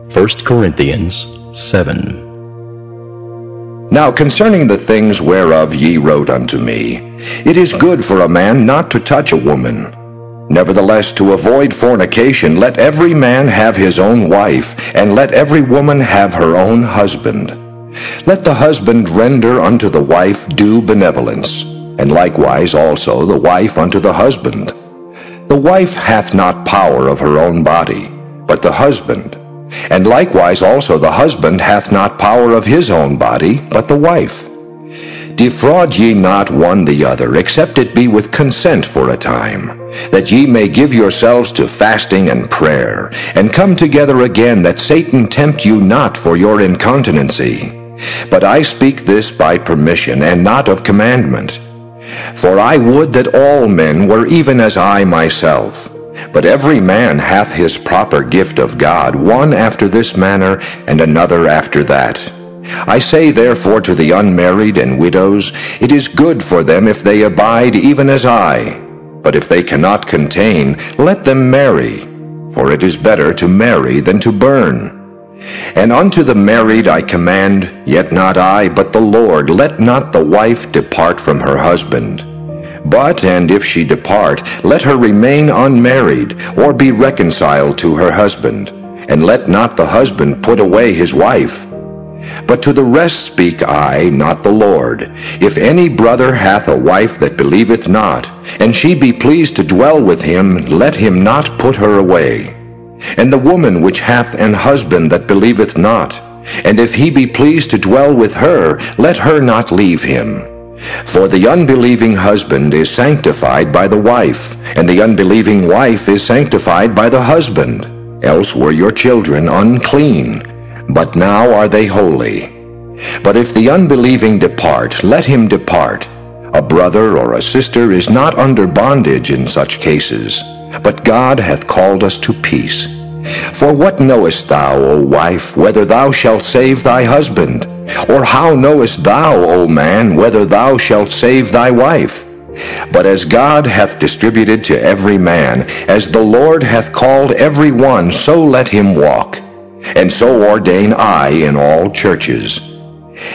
1 Corinthians 7. Now concerning the things whereof ye wrote unto me, it is good for a man not to touch a woman. Nevertheless, to avoid fornication, let every man have his own wife, and let every woman have her own husband. Let the husband render unto the wife due benevolence, and likewise also the wife unto the husband. The wife hath not power of her own body, but the husband. And likewise also the husband hath not power of his own body, but the wife. Defraud ye not one the other, except it be with consent for a time, that ye may give yourselves to fasting and prayer, and come together again, that Satan tempt you not for your incontinency. But I speak this by permission, and not of commandment. For I would that all men were even as I myself. But every man hath his proper gift of God, one after this manner, and another after that. I say therefore to the unmarried and widows, it is good for them if they abide even as I. But if they cannot contain, let them marry, for it is better to marry than to burn. And unto the married I command, yet not I, but the Lord, let not the wife depart from her husband. But, and if she depart, let her remain unmarried, or be reconciled to her husband. And let not the husband put away his wife. But to the rest speak I, not the Lord. If any brother hath a wife that believeth not, and she be pleased to dwell with him, let him not put her away. And the woman which hath an husband that believeth not, and if he be pleased to dwell with her, let her not leave him. For the unbelieving husband is sanctified by the wife, and the unbelieving wife is sanctified by the husband. Else were your children unclean, but now are they holy. But if the unbelieving depart, let him depart. A brother or a sister is not under bondage in such cases, but God hath called us to peace. For what knowest thou, O wife, whether thou shalt save thy husband? Or how knowest thou, O man, whether thou shalt save thy wife? But as God hath distributed to every man, as the Lord hath called every one, so let him walk. And so ordain I in all churches.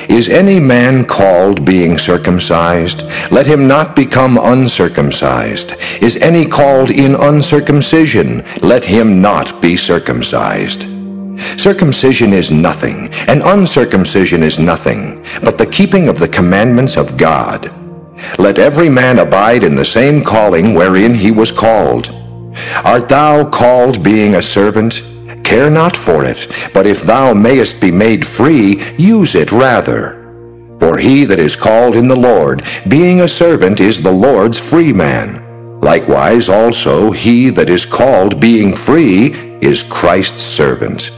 Is any man called being circumcised? Let him not become uncircumcised. Is any called in uncircumcision? Let him not be circumcised. Circumcision is nothing, and uncircumcision is nothing, but the keeping of the commandments of God. Let every man abide in the same calling wherein he was called. Art thou called being a servant? Care not for it, but if thou mayest be made free, use it rather. For he that is called in the Lord, being a servant, is the Lord's free man. Likewise also he that is called being free is Christ's servant.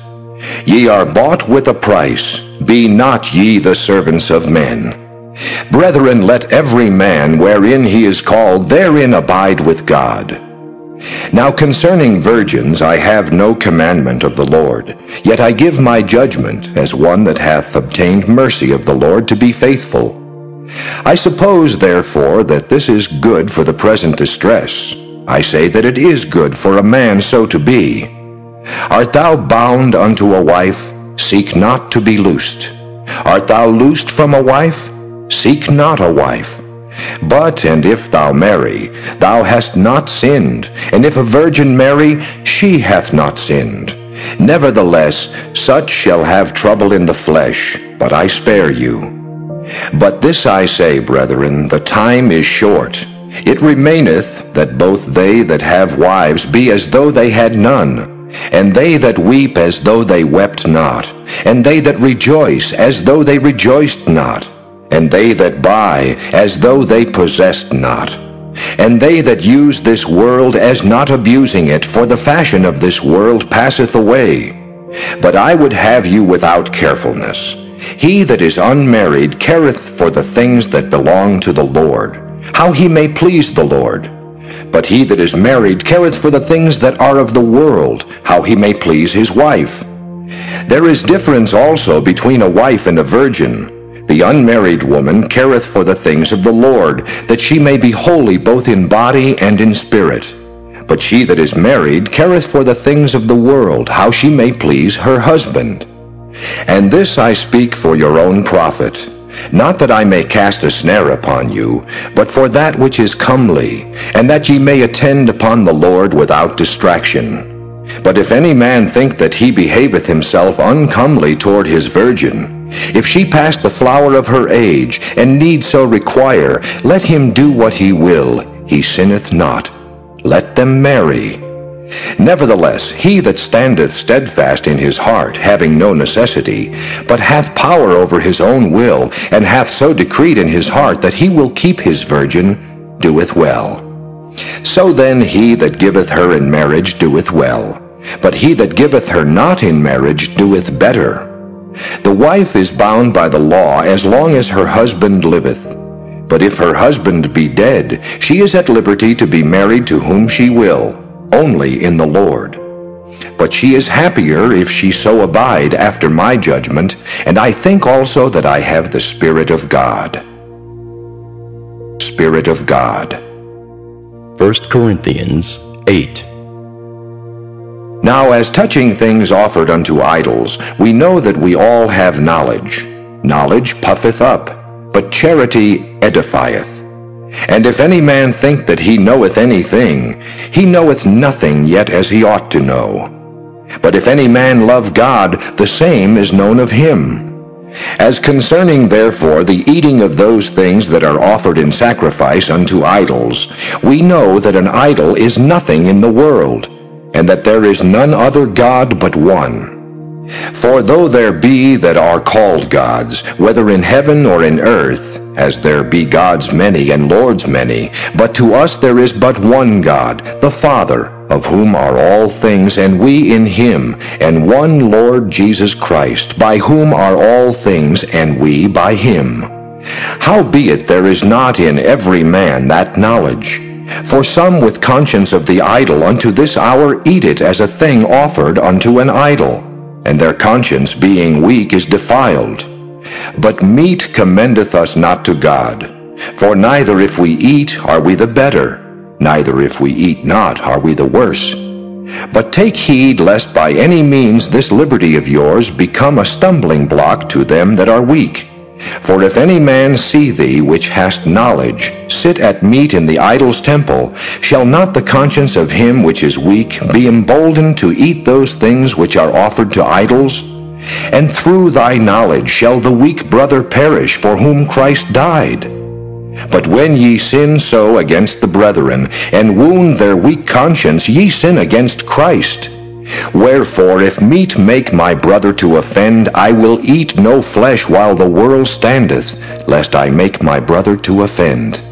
Ye are bought with a price, be not ye the servants of men. Brethren, let every man wherein he is called therein abide with God. Now concerning virgins I have no commandment of the Lord, yet I give my judgment as one that hath obtained mercy of the Lord to be faithful. I suppose therefore that this is good for the present distress. I say that it is good for a man so to be. Art thou bound unto a wife? Seek not to be loosed. Art thou loosed from a wife? Seek not a wife. But, and if thou marry, thou hast not sinned, and if a virgin marry, she hath not sinned. Nevertheless, such shall have trouble in the flesh, but I spare you. But this I say, brethren, the time is short. It remaineth that both they that have wives be as though they had none, and they that weep as though they wept not, and they that rejoice as though they rejoiced not, and they that buy as though they possessed not, and they that use this world as not abusing it, for the fashion of this world passeth away. But I would have you without carefulness. He that is unmarried careth for the things that belong to the Lord, how he may please the Lord. But he that is married careth for the things that are of the world, how he may please his wife. There is difference also between a wife and a virgin. The unmarried woman careth for the things of the Lord, that she may be holy both in body and in spirit. But she that is married careth for the things of the world, how she may please her husband. And this I speak for your own profit, not that I may cast a snare upon you, but for that which is comely, and that ye may attend upon the Lord without distraction. But if any man think that he behaveth himself uncomely toward his virgin, if she pass the flower of her age, and need so require, let him do what he will, he sinneth not. Let them marry. Nevertheless, he that standeth steadfast in his heart, having no necessity, but hath power over his own will, and hath so decreed in his heart that he will keep his virgin, doeth well. So then he that giveth her in marriage doeth well, but he that giveth her not in marriage doeth better. The wife is bound by the law as long as her husband liveth. But if her husband be dead, she is at liberty to be married to whom she will, only in the Lord. But she is happier if she so abide after my judgment, and I think also that I have the Spirit of God. Spirit of God. 1 Corinthians 8. Now as touching things offered unto idols, we know that we all have knowledge. Knowledge puffeth up, but charity edifieth. And if any man think that he knoweth anything, he knoweth nothing yet as he ought to know. But if any man love God, the same is known of him. As concerning therefore the eating of those things that are offered in sacrifice unto idols, we know that an idol is nothing in the world, and that there is none other God but one. For though there be that are called gods, whether in heaven or in earth, as there be gods many and lords many, but to us there is but one God, the Father, of whom are all things, and we in him, and one Lord Jesus Christ, by whom are all things, and we by him. Howbeit there is not in every man that knowledge. For some with conscience of the idol unto this hour eat it as a thing offered unto an idol, and their conscience being weak is defiled. But meat commendeth us not to God. For neither if we eat are we the better, neither if we eat not are we the worse. But take heed lest by any means this liberty of yours become a stumbling block to them that are weak. For if any man see thee, which hast knowledge, sit at meat in the idol's temple, shall not the conscience of him which is weak be emboldened to eat those things which are offered to idols? And through thy knowledge shall the weak brother perish for whom Christ died. But when ye sin so against the brethren, and wound their weak conscience, ye sin against Christ. Wherefore, if meat make my brother to offend, I will eat no flesh while the world standeth, lest I make my brother to offend.